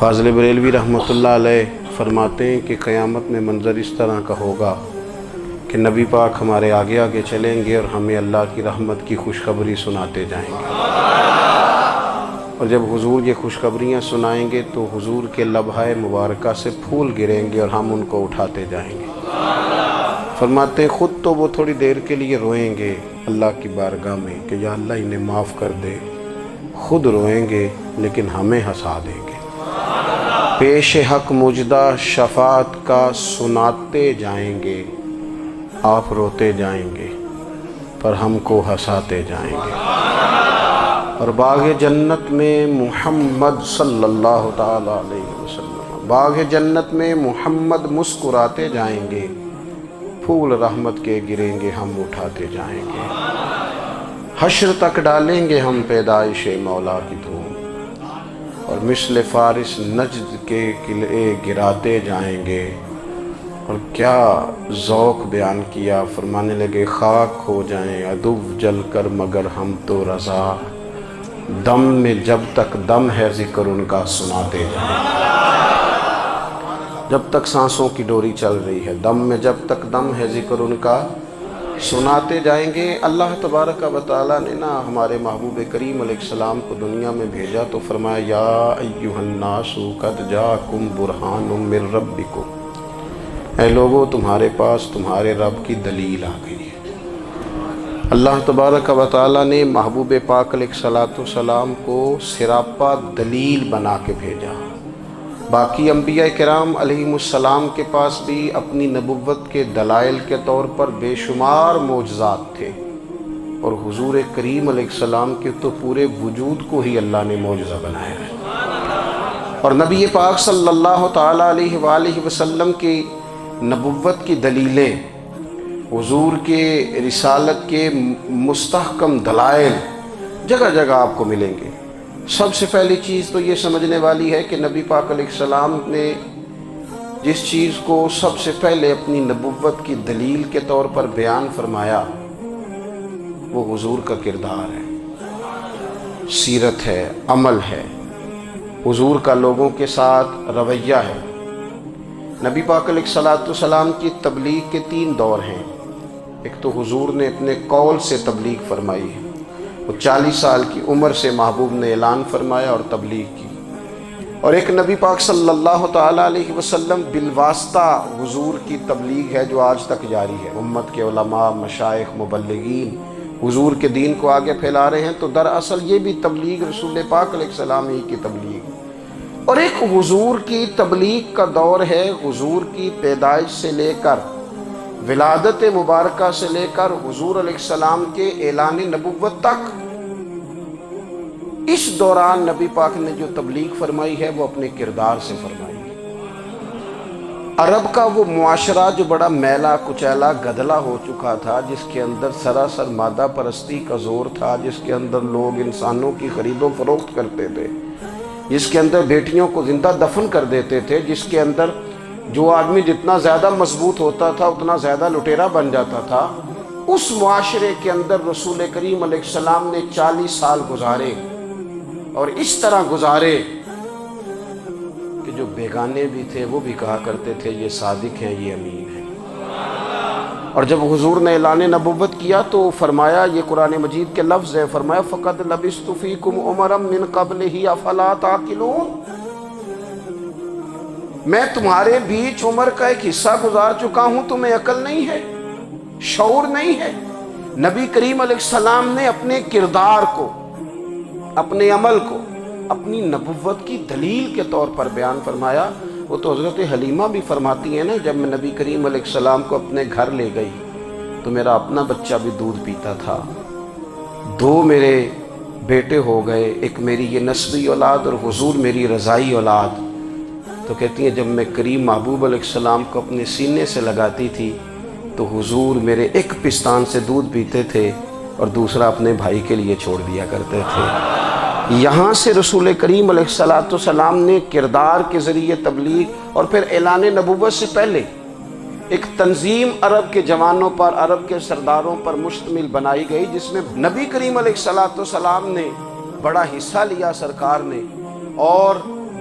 فاضل بریلوی رحمۃ اللہ علیہ فرماتے ہیں کہ قیامت میں منظر اس طرح کا ہوگا کہ نبی پاک ہمارے آگے آگے چلیں گے اور ہمیں اللہ کی رحمت کی خوشخبری سناتے جائیں گے، اور جب حضور یہ خوشخبریاں سنائیں گے تو حضور کے لبھائے مبارکہ سے پھول گریں گے اور ہم ان کو اٹھاتے جائیں گے۔ فرماتے ہیں خود تو وہ تھوڑی دیر کے لیے روئیں گے اللہ کی بارگاہ میں کہ یا اللہ انہیں معاف کر دے، خود روئیں گے لیکن ہمیں ہنسا دیں گے۔ پیش حق مجدہ شفاعت کا سناتے جائیں گے، آپ روتے جائیں گے پر ہم کو ہنساتے جائیں گے۔ اور باغ جنت میں محمد صلی اللہ تعالیٰ علیہ وسلم، باغ جنت میں محمد مسکراتے جائیں گے، پھول رحمت کے گریں گے ہم اٹھاتے جائیں گے۔ حشر تک ڈالیں گے ہم پیدائش مولا کی دھوم، اور مثل فارس نجد کے قلعے گراتے جائیں گے۔ اور کیا ذوق بیان کیا، فرمانے لگے خاک ہو جائیں عدو جل کر مگر ہم تو رضا، دم میں جب تک دم ہے ذکر ان کا سناتے جائیں گے۔ جب تک سانسوں کی ڈوری چل رہی ہے، دم میں جب تک دم ہے ذکر ان کا سناتے جائیں گے۔ اللہ تبارک و تعالیٰ نے ہمارے محبوب کریم علیہ السلام کو دنیا میں بھیجا تو فرمایا یا ایھا الناس قد جاءکم برہان من ربکم، اے لوگو تمہارے پاس تمہارے رب کی دلیل آ گئی ہے۔ اللہ تبارک و تعالیٰ نے محبوب پاک علیہ السلام کو سراپا دلیل بنا کے بھیجا۔ باقی انبیاء کرام علیہم السلام کے پاس بھی اپنی نبوت کے دلائل کے طور پر بے شمار معجزات تھے، اور حضور کریم علیہ السلام کے تو پورے وجود کو ہی اللہ نے معجزہ بنایا ہے۔ اور نبی پاک صلی اللہ تعالیٰ علیہ وآلہ وسلم کی نبوت کی دلیلیں، حضور کے رسالت کے مستحکم دلائل جگہ جگہ آپ کو ملیں گے۔ سب سے پہلی چیز تو یہ سمجھنے والی ہے کہ نبی پاک علیہ السلام نے جس چیز کو سب سے پہلے اپنی نبوت کی دلیل کے طور پر بیان فرمایا وہ حضور کا کردار ہے، سیرت ہے، عمل ہے، حضور کا لوگوں کے ساتھ رویہ ہے۔ نبی پاک علیہ السلام کی تبلیغ کے 3 دور ہیں۔ ایک تو حضور نے اپنے قول سے تبلیغ فرمائی ہے، وہ 40 سال کی عمر سے محبوب نے اعلان فرمایا اور تبلیغ کی۔ اور ایک نبی پاک صلی اللہ تعالیٰ علیہ وسلم بالواسطہ حضور کی تبلیغ ہے جو آج تک جاری ہے۔ امت کے علماء، مشائخ، مبلغین حضور کے دین کو آگے پھیلا رہے ہیں، تو دراصل یہ بھی تبلیغ رسول پاک علیہ السلام ہی کی تبلیغ۔ اور ایک حضور کی تبلیغ کا دور ہے، حضور کی پیدائش سے لے کر ولادت مبارکہ سے لے کر حضور علیہ السلام کے اعلان نبوت تک۔ اس دوران نبی پاک نے جو تبلیغ فرمائی ہے وہ اپنے کردار سے فرمائی ہے۔ عرب کا وہ معاشرہ جو بڑا میلا کچیلا گدلا ہو چکا تھا، جس کے اندر سراسر مادہ پرستی کا زور تھا، جس کے اندر لوگ انسانوں کی خرید و فروخت کرتے تھے، جس کے اندر بیٹیوں کو زندہ دفن کر دیتے تھے، جس کے اندر جو آدمی جتنا زیادہ مضبوط ہوتا تھا اتنا زیادہ لٹیرا بن جاتا تھا، اس معاشرے کے اندر رسول کریم علیہ السلام نے 40 سال گزارے، اور اس طرح گزارے کہ جو بیگانے بھی تھے وہ بھی کہا کرتے تھے یہ صادق ہیں، یہ امین ہیں۔ اور جب حضور نے اعلان نبوت کیا تو فرمایا، یہ قرآن مجید کے لفظ ہے، فرمایا فَقَدْ لَبِثْتُ فِيكُمْ عُمَرًا مِّن قَبْلِهِ أَفَلَا تَعْقِلُونَ، میں تمہارے بیچ عمر کا ایک حصہ گزار چکا ہوں، تمہیں عقل نہیں ہے، شعور نہیں ہے۔ نبی کریم علیہ السلام نے اپنے کردار کو، اپنے عمل کو اپنی نبوت کی دلیل کے طور پر بیان فرمایا۔ وہ تو حضرت حلیمہ بھی فرماتی ہیں نا، جب میں نبی کریم علیہ السلام کو اپنے گھر لے گئی تو میرا اپنا بچہ بھی دودھ پیتا تھا، 2 میرے بیٹے ہو گئے، ایک میری یہ نسبی اولاد اور حضور میری رضائی اولاد۔ تو کہتی ہیں جب میں کریم محبوب علیہ السلام کو اپنے سینے سے لگاتی تھی تو حضور میرے ایک پستان سے دودھ پیتے تھے اور دوسرا اپنے بھائی کے لیے چھوڑ دیا کرتے تھے۔ یہاں سے رسول کریم علیہ السلام نے کردار کے ذریعے تبلیغ، اور پھر اعلان نبوت سے پہلے ایک تنظیم عرب کے جوانوں پر، عرب کے سرداروں پر مشتمل بنائی گئی، جس میں نبی کریم علیہ السلام نے بڑا حصہ لیا سرکار نے، اور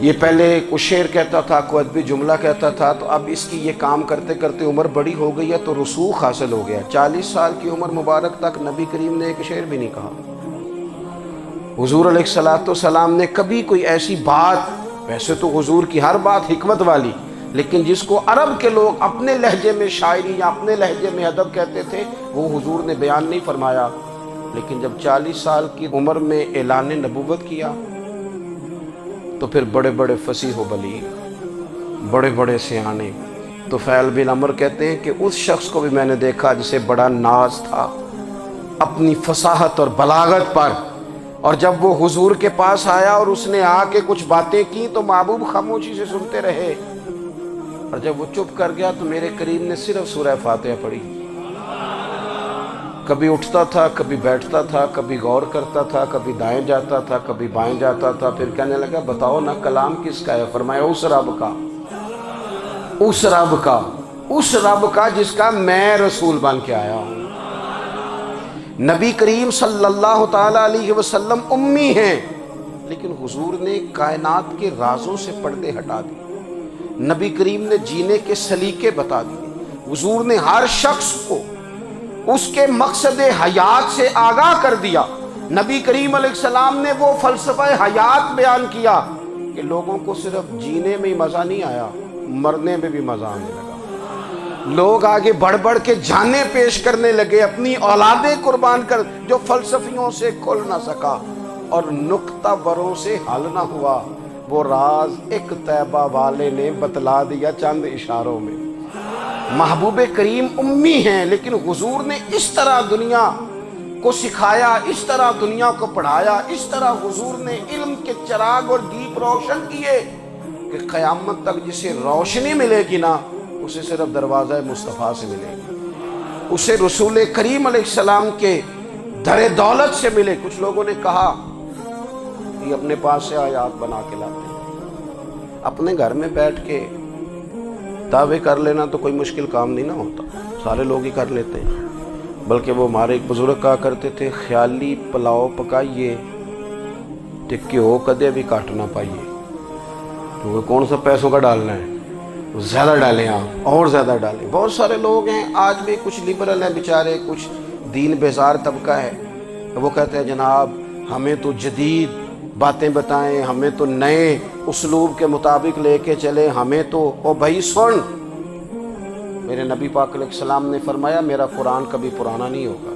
یہ پہلے کچھ شعر کہتا تھا، کوئی ادبی جملہ کہتا تھا، تو اب اس کی یہ کام کرتے کرتے عمر بڑی ہو گئی ہے تو رسوخ حاصل ہو گیا۔ 40 سال کی عمر مبارک تک نبی کریم نے ایک شعر بھی نہیں کہا۔ حضور علیہ السلام نے کبھی کوئی ایسی بات، ویسے تو حضور کی ہر بات حکمت والی، لیکن جس کو عرب کے لوگ اپنے لہجے میں شاعری یا اپنے لہجے میں ادب کہتے تھے، وہ حضور نے بیان نہیں فرمایا۔ لیکن جب 40 سال کی عمر میں اعلان نبوت کیا تو پھر بڑے بڑے فصیح و بلیغ، بڑے بڑے سیانے طفیل بن عمر کہتے ہیں کہ اس شخص کو بھی میں نے دیکھا جسے بڑا ناز تھا اپنی فصاحت اور بلاغت پر، اور جب وہ حضور کے پاس آیا اور اس نے آ کے کچھ باتیں کی تو محبوب خاموشی سے سنتے رہے، اور جب وہ چپ کر گیا تو میرے کریم نے صرف سورہ فاتحہ پڑھی۔ کبھی اٹھتا تھا، کبھی بیٹھتا تھا، کبھی غور کرتا تھا، کبھی دائیں جاتا تھا، کبھی بائیں جاتا تھا، پھر کہنے لگا بتاؤ نا کلام کس کا ہے؟ فرمایا اس رب کا، اس رب کا، اس رب کا جس کا میں رسول بن کے آیا ہوں۔ نبی کریم صلی اللہ تعالی علیہ وسلم امی ہیں، لیکن حضور نے کائنات کے رازوں سے پردے ہٹا دیے، نبی کریم نے جینے کے سلیقے بتا دیے، حضور نے ہر شخص کو اس کے مقصد حیات سے آگاہ کر دیا۔ نبی کریم علیہ السلام نے وہ فلسفہ حیات بیان کیا کہ لوگوں کو صرف جینے میں ہی مزہ نہیں آیا، مرنے میں بھی مزہ آنے لگا۔ لوگ آگے بڑھ بڑھ کے جانیں پیش کرنے لگے، اپنی اولادیں قربان کر، جو فلسفیوں سے کھل نہ سکا اور نکتہ وروں سے حل نہ ہوا، وہ راز ایک طیبہ والے نے بتلا دیا چند اشاروں میں۔ محبوب کریم امی ہیں، لیکن حضور نے اس طرح دنیا کو سکھایا، اس طرح دنیا کو پڑھایا، اس طرح حضور نے علم کے چراغ اور دیپ روشن کیے کہ قیامت تک جسے روشنی ملے گی نا، اسے صرف دروازہ مصطفیٰ سے ملے گی، اسے رسول کریم علیہ السلام کے در دولت سے ملے۔ کچھ لوگوں نے کہا یہ اپنے پاس سے آیات بنا کے لاتے ہیں، اپنے گھر میں بیٹھ کے دعوے کر لینا تو کوئی مشکل کام نہیں نہ ہوتا، سارے لوگ ہی کر لیتے ہیں۔ بلکہ وہ ہمارے ایک بزرگ کہا کرتے تھے، خیالی پلاؤ پکائیے ٹکے ہو کدے بھی کاٹ نہ پائیے، کیونکہ کون سا پیسوں کا ڈالنا ہے، زیادہ ڈالیں آپ اور زیادہ ڈالیں۔ بہت سارے لوگ ہیں آج بھی، کچھ لبرل ہیں بیچارے، کچھ دین بیزار طبقہ ہے، وہ کہتے ہیں جناب ہمیں تو جدید باتیں بتائیں، ہمیں تو نئے اسلوب کے مطابق لے کے چلے، ہمیں تو او بھائی سن، میرے نبی پاک علیہ السلام نے فرمایا میرا قرآن کبھی پرانا نہیں ہوگا،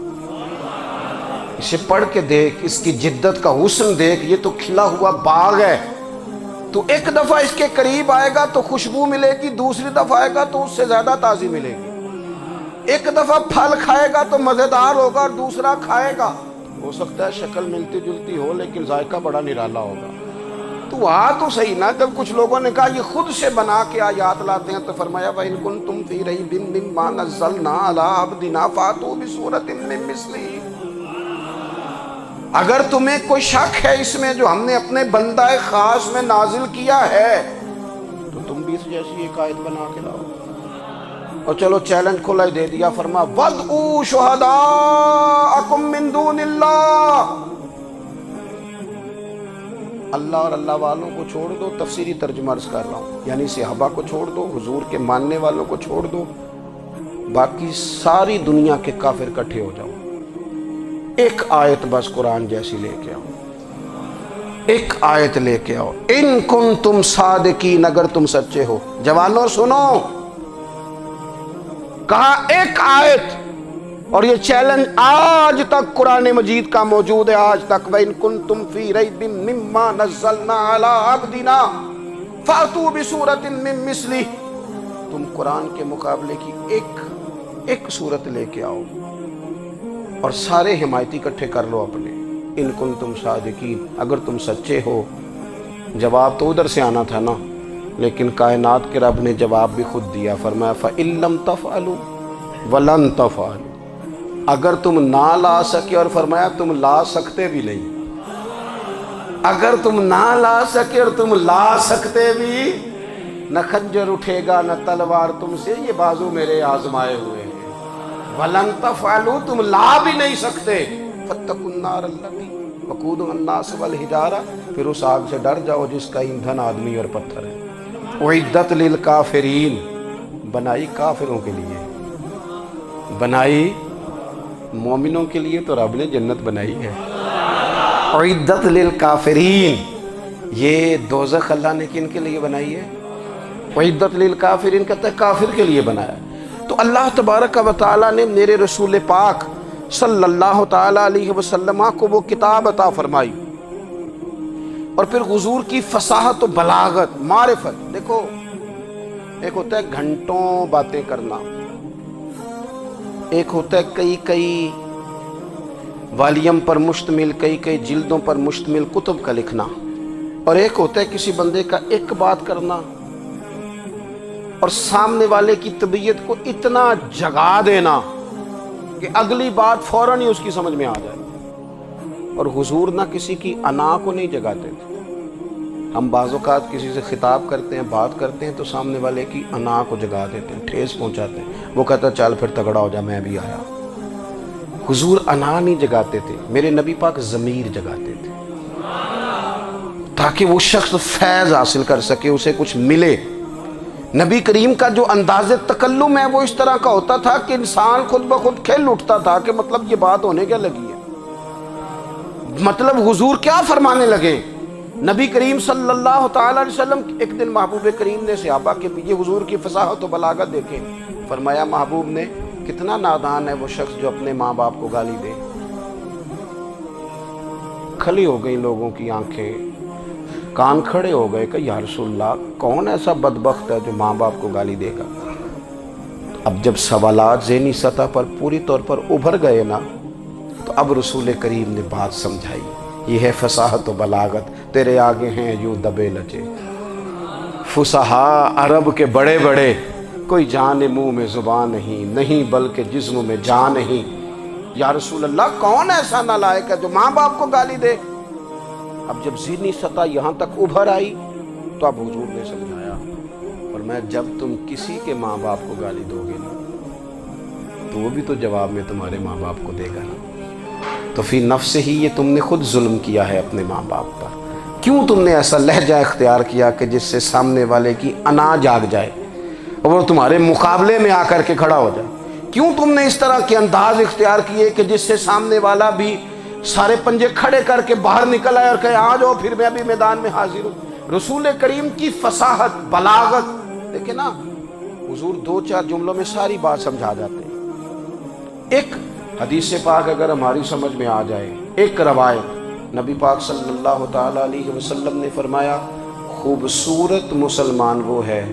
اسے پڑھ کے دیکھ، اس کی جدت کا حسن دیکھ، یہ تو کھلا ہوا باغ ہے، تو ایک دفعہ اس کے قریب آئے گا تو خوشبو ملے گی، دوسری دفعہ آئے گا تو اس سے زیادہ تازی ملے گی، ایک دفعہ پھل کھائے گا تو مزیدار ہوگا اور دوسرا کھائے گا ہو سکتا ہے شکل ملتی جلتی ہو لیکن ذائقہ بڑا نرالا ہوگا۔ تو تو صحیح نا، جب کچھ لوگوں نے کہا یہ خود سے بنا کے آیات لاتے ہیں تو فرمایا وَإِن كُنتُمْ فِي رَيْبٍ مِّمَّا نَزَّلْنَا عَلَىٰ عَبْدِنَا فَأْتُوا بِسُورَةٍ مِّن مِّثْلِهِ، اگر تمہیں کوئی شک ہے اس میں جو ہم نے اپنے بندہ خاص میں نازل کیا ہے تو تم بھی اس جیسی ایک آیت بنا کے لاؤ۔ اور چلو چیلنج کھلا ہی دے دیا، فرما وَادْعُوا شُهَدَاءَكُم مِّن دُونِ اللَّهِ، اللہ اور اللہ والوں کو چھوڑ دو، تفسیری ترجمہ عرض کر رہا ہوں، یعنی صحابہ کو چھوڑ دو، حضور کے ماننے والوں کو چھوڑ دو، باقی ساری دنیا کے کافر اکٹھے ہو جاؤ، ایک آیت بس قرآن جیسی لے کے آؤ، ایک آیت لے کے آؤ، ان کنتم صادقین، اگر تم سچے ہو۔ جوانوں سنو، کہا ایک آیت، اور یہ چیلنج آج تک قرآن مجید کا موجود ہے، آج تک وَإِن كُنتُمْ فِي رَيْبٍ مِّمَّا نَزَّلْنَا عَلَىٰ عَبْدِنَا فَأْتُوا بِسُورَةٍ مِّن مِّثْلِهِ، تم قرآن کے مقابلے کی ایک صورت لے کے آؤ اور سارے حمایتی اکٹھے کر لو اپنے، ان کنتم صادقین، اگر تم سچے ہو۔ جواب تو ادھر سے آنا تھا نا، لیکن کائنات کے رب نے جواب بھی خود دیا، فرمایا فَإِن لَّمْ تَفْعَلُوا وَلَن تَفْعَلُوا، اگر تم نہ لا سکے، اور فرمایا تم لا سکتے بھی نہیں، اگر تم نہ لا سکے اور تم لا سکتے بھی، نہ خنجر اٹھے گا نہ تلوار تم سے، یہ بازو میرے آزمائے ہوئے ہیں، وَلَن تَفْعَلُوا، تم لا بھی نہیں سکتے، فَاتَّقُوا النَّارَ الَّتِي وَقُودُهَا النَّاسُ وَالْحِجَارَةُ، پھر اس آگ سے ڈر جاؤ جس کا ایندھن آدمی اور پتھر ہے۔ اعدت للکافرین، بنائی کافروں کے لیے، بنائی مومنوں کے لیے تو رب نے جنت بنائی ہے۔ اعدت للکافرین، یہ دوزخ اللہ نے کن کے لیے بنائی ہے؟ اعدت للکافرین کہتا ہے کافر کے لیے بنایا۔ تو اللہ تبارک و تعالیٰ نے میرے رسول پاک صلی اللہ تعالیٰ علیہ وسلم کو وہ کتاب عطا فرمائی، اور پھر حضور کی فصاحت و بلاغت، معرفت۔ دیکھو ایک ہوتا ہے گھنٹوں باتیں کرنا، ایک ہوتا ہے کئی کئی والیم پر مشتمل، کئی کئی جلدوں پر مشتمل کتب کا لکھنا، اور ایک ہوتا ہے کسی بندے کا ایک بات کرنا اور سامنے والے کی طبیعت کو اتنا جگا دینا کہ اگلی بات فوراً ہی اس کی سمجھ میں آ جائے۔ اور حضور نہ کسی کی انا کو نہیں جگاتے تھے۔ ہم بعض اوقات کسی سے خطاب کرتے ہیں، بات کرتے ہیں تو سامنے والے کی انا کو جگا دیتے ہیں، ٹھیس پہنچاتے ہیں، وہ کہتا ہے چل پھر تگڑا ہو جا میں بھی آیا۔ حضور انا نہیں جگاتے تھے، میرے نبی پاک ضمیر جگاتے تھے تاکہ وہ شخص فیض حاصل کر سکے، اسے کچھ ملے۔ نبی کریم کا جو انداز تکلم ہے وہ اس طرح کا ہوتا تھا کہ انسان خود بخود کھل اٹھتا تھا کہ مطلب یہ بات ہونے کیا لگی ہے، مطلب حضور کیا فرمانے لگے۔ نبی کریم صلی اللہ تعالی علیہ وسلم ایک دن محبوب کریم نے صحابہ کے پیچھے حضور کی فصاحت و بلاغت دیکھیں، فرمایا محبوب نے کتنا نادان ہے وہ شخص جو اپنے ماں باپ کو گالی دے۔ کھلی ہو گئی لوگوں کی آنکھیں، کان کھڑے ہو گئے کہ یا رسول اللہ کون ایسا بدبخت ہے جو ماں باپ کو گالی دے گا۔ اب جب سوالات ذہنی سطح پر پوری طور پر ابھر گئے نا، تو اب رسول کریم نے بات سمجھائی۔ یہ ہے فصاحت و بلاغت، تیرے آگے ہیں یوں دبے لچے فصحاء عرب کے بڑے بڑے، کوئی جان منہ میں زبان نہیں بلکہ جسم میں جان نہیں۔ یا رسول اللہ کون ایسا نالائق ہے جو ماں باپ کو گالی دے؟ اب جب ذہنی سطح یہاں تک ابھر آئی تو اب حضور نے سمجھایا، اور میں جب تم کسی کے ماں باپ کو گالی دو گے نا تو وہ بھی تو جواب میں تمہارے ماں باپ کو دے گا نا۔ تو فی نفس ہی یہ تم نے خود ظلم کیا ہے اپنے ماں باپ پر۔ کیوں تم نے ایسا لہجہ اختیار کیا کہ جس سے سامنے والے کی انا جاگ جائے اور وہ تمہارے مقابلے میں آ کر کے کھڑا ہو جائے؟ کیوں تم نے اس طرح کے انداز اختیار کیے کہ جس سے سامنے والا بھی سارے پنجے کھڑے کر کے باہر نکل آئے اور کہے آ جاؤ پھر میں بھی میدان میں حاضر ہوں؟ رسول کریم کی فصاحت بلاغت دیکھیں نا، حضور دو چار جملوں میں ساری بات سمجھا جاتے ہیں۔ ایک حدیث پاک اگر ہماری سمجھ میں آ جائے، ایک روایت نبی پاک صلی اللہ تعالیٰ علیہ وسلم نے فرمایا خوبصورت مسلمان وہ ہے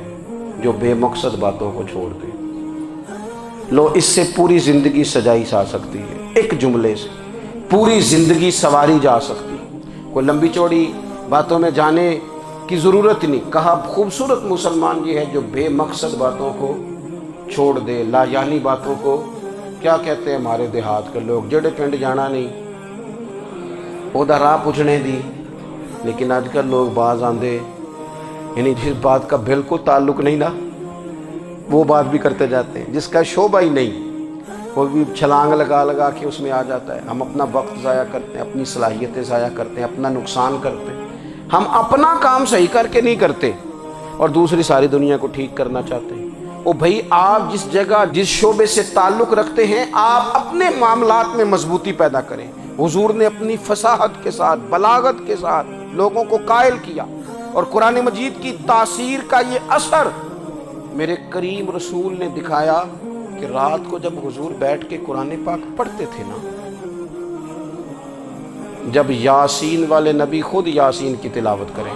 جو بے مقصد باتوں کو چھوڑ دے۔ لو اس سے پوری زندگی سجائی جا سکتی ہے، ایک جملے سے پوری زندگی سواری جا سکتی ہے، کوئی لمبی چوڑی باتوں میں جانے کی ضرورت نہیں۔ کہا خوبصورت مسلمان یہ ہے جو بے مقصد باتوں کو چھوڑ دے، لا یعنی باتوں کو، کیا کہتے ہیں ہمارے دیہات کے لوگ، جڑے پنڈ جانا نہیں وہ راہ پوچھنے دی۔ لیکن آج کل لوگ باز آندے یعنی جس بات کا بالکل تعلق نہیں نا وہ بات بھی کرتے جاتے ہیں، جس کا شعبہ ہی نہیں وہ بھی چھلانگ لگا لگا کے اس میں آ جاتا ہے۔ ہم اپنا وقت ضائع کرتے ہیں، اپنی صلاحیتیں ضائع کرتے ہیں، اپنا نقصان کرتے ہیں۔ ہم اپنا کام صحیح کر کے نہیں کرتے اور دوسری ساری دنیا کو ٹھیک کرنا چاہتے ہیں۔ او بھائی آپ جس جگہ جس شعبے سے تعلق رکھتے ہیں آپ اپنے معاملات میں مضبوطی پیدا کریں۔ حضور نے اپنی فصاحت کے ساتھ بلاغت کے ساتھ لوگوں کو قائل کیا، اور قرآن مجید کی تاثیر کا یہ اثر میرے کریم رسول نے دکھایا کہ رات کو جب حضور بیٹھ کے قرآن پاک پڑھتے تھے نا، جب یاسین والے نبی خود یاسین کی تلاوت کریں،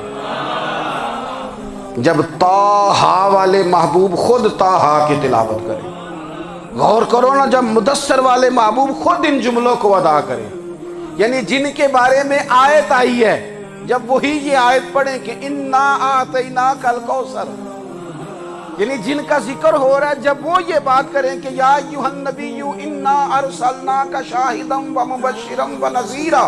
جب طٰہٰ والے محبوب خود طٰہٰ کی تلاوت کریں، غور کرو نا جب مدثر والے محبوب خود ان جملوں کو ادا کریں، یعنی جن کے بارے میں آیت آئی ہے جب وہی یہ آیت پڑھیں کہ اِنَّا أَعْطَيْنَاكَ الْكَوْثَرَ، یعنی جن کا ذکر ہو رہا ہے جب وہ یہ بات کریں کہ یا ایھا النبی انا ارسلناک شاہدا ومبشرا ونذیرا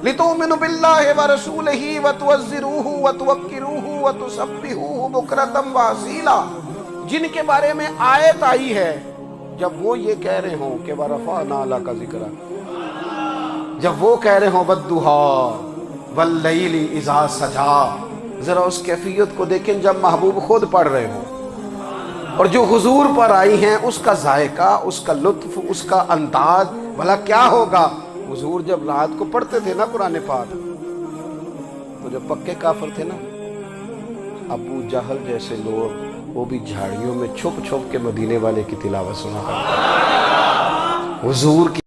لتؤمنوا باللہ ورسولہ وتعزروہ وتوقروہ وتسبحوہ بکرۃ واصیلا، جن کے بارے میں آیت آئی ہے جب وہ یہ کہہ رہے ہوں کہ ورفعنا لک ذکرک، جب وہ کہہ رہے ہوں والضحیٰ واللیل اذا سجا، ذرا اس کیفیت کو دیکھیں جب محبوب خود پڑھ رہے ہوں، اور جو حضور پر آئی ہیں اس کا ذائقہ، اس کا لطف، اس کا انداز بھلا کیا ہوگا۔ حضور جب رات کو پڑھتے تھے نا قرآن پاک، تو جو پکے کافر تھے نا، ابو جہل جیسے لوگ، وہ بھی جھاڑیوں میں چھپ چھپ کے مدینے والے کی تلاوت سنا کرتے، حضور کی